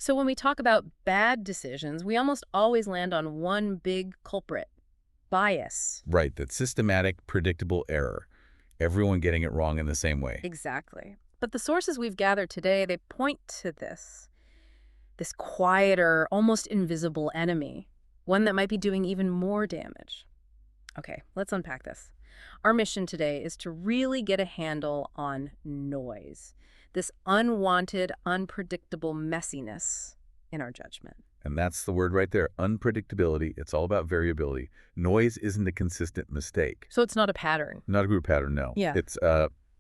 So when we talk about bad decisions, we almost always land on one big culprit: bias. Right, that systematic, predictable error. Everyone getting it wrong in the same way. Exactly. But the sources we've gathered today, they point to this quieter, almost invisible enemy, one that might be doing even more damage. Okay, let's unpack this. Our mission today is to really get a handle on noise, this unwanted, unpredictable messiness in our judgment. And that's the word right there, unpredictability. It's all about variability. Noise isn't a consistent mistake. So it's not a pattern. Not a group pattern, no. Yeah.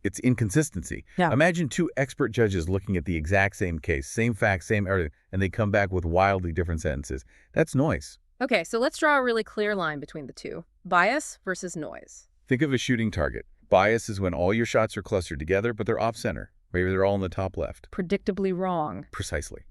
It's inconsistency. Yeah. Imagine two expert judges looking at the exact same case, same facts, same everything, and they come back with wildly different sentences. That's noise. Okay, so let's draw a really clear line between the two: bias versus noise. Think of a shooting target. Bias is when all your shots are clustered together, but they're off-center. Maybe they're all in the top left. Predictably wrong. Precisely.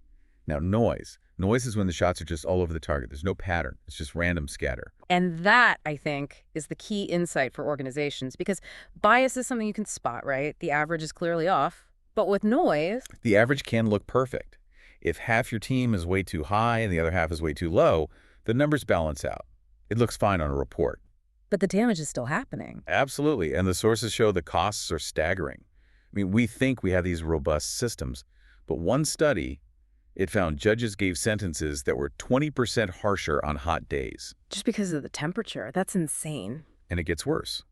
Now, noise. Noise is when the shots are just all over the target. There's no pattern. It's just random scatter. And that, I think, is the key insight for organizations, because bias is something you can spot, right? The average is clearly off. But with noise, The average can look perfect. If half your team is way too high and the other half is way too low, the numbers balance out. It looks fine on a report. but the damage is still happening. Absolutely, and the sources show the costs are staggering. I mean, we think we have these robust systems, but one study, it found judges gave sentences that were 20% harsher on hot days. Just because of the temperature. That's insane. And it gets worse.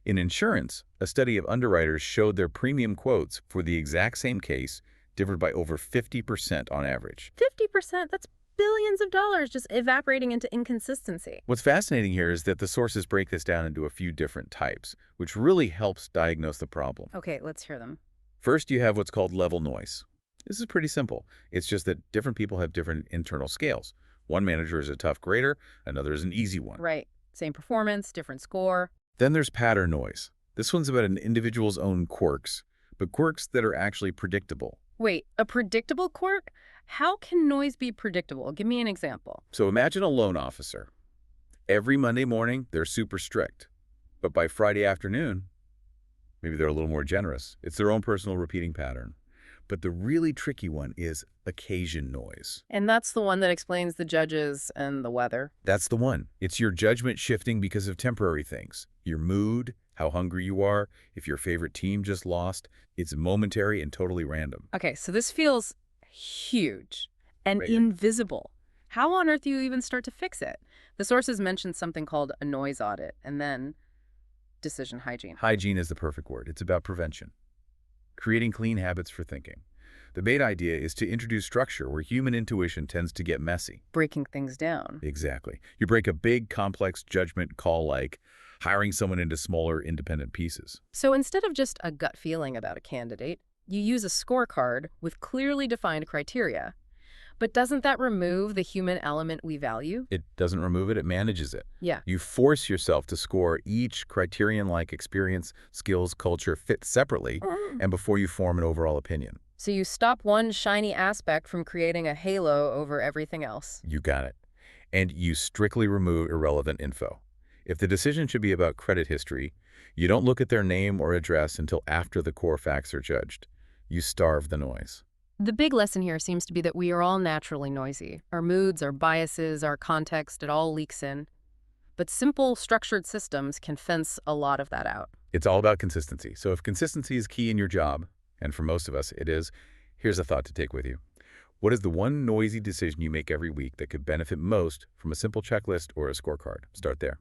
In insurance, a study of underwriters showed their premium quotes for the exact same case differed by over 50% on average. 50%, that's billions of dollars just evaporating into inconsistency. What's fascinating here is that the sources break this down into a few different types, which really helps diagnose the problem. Okay, let's hear them. First, you have what's called level noise. This is pretty simple. It's just that different people have different internal scales. One manager is a tough grader, another is an easy one. Right. Same performance, different score. Then there's pattern noise. This one's about an individual's own quirks, but quirks that are actually predictable. Wait, a predictable quirk? How can noise be predictable? Give me an example. So imagine a loan officer. Every Monday morning, they're super strict. But by Friday afternoon, maybe they're a little more generous. It's their own personal repeating pattern. But the really tricky one is occasion noise. And that's the one that explains the judges and the weather. That's the one. It's your judgment shifting because of temporary things. Your mood, how hungry you are, if your favorite team just lost. It's momentary and totally random. Okay, so this feels huge and Right. invisible. How on earth do you even start to fix it? The sources mentioned something called a noise audit and then decision hygiene. Hygiene is the perfect word. It's about prevention. Creating clean habits for thinking. The main idea is to introduce structure where human intuition tends to get messy. Breaking things down. Exactly. You break a big, complex judgment call like hiring someone into smaller, independent pieces. So instead of just a gut feeling about a candidate, you use a scorecard with clearly defined criteria. But doesn't that remove the human element we value? It doesn't remove it, it manages it. Yeah. You force yourself to score each criterion like experience, skills, culture fit separately and before you form an overall opinion. So you stop one shiny aspect from creating a halo over everything else. You got it. And you strictly remove irrelevant info. If the decision should be about credit history, you don't look at their name or address until after the core facts are judged. You starve the noise. The big lesson here seems to be that we are all naturally noisy. Our moods, our biases, our context, it all leaks in. But simple, structured systems can fence a lot of that out. It's all about consistency. So if consistency is key in your job, and for most of us it is, here's a thought to take with you. What is the one noisy decision you make every week that could benefit most from a simple checklist or a scorecard? Start there.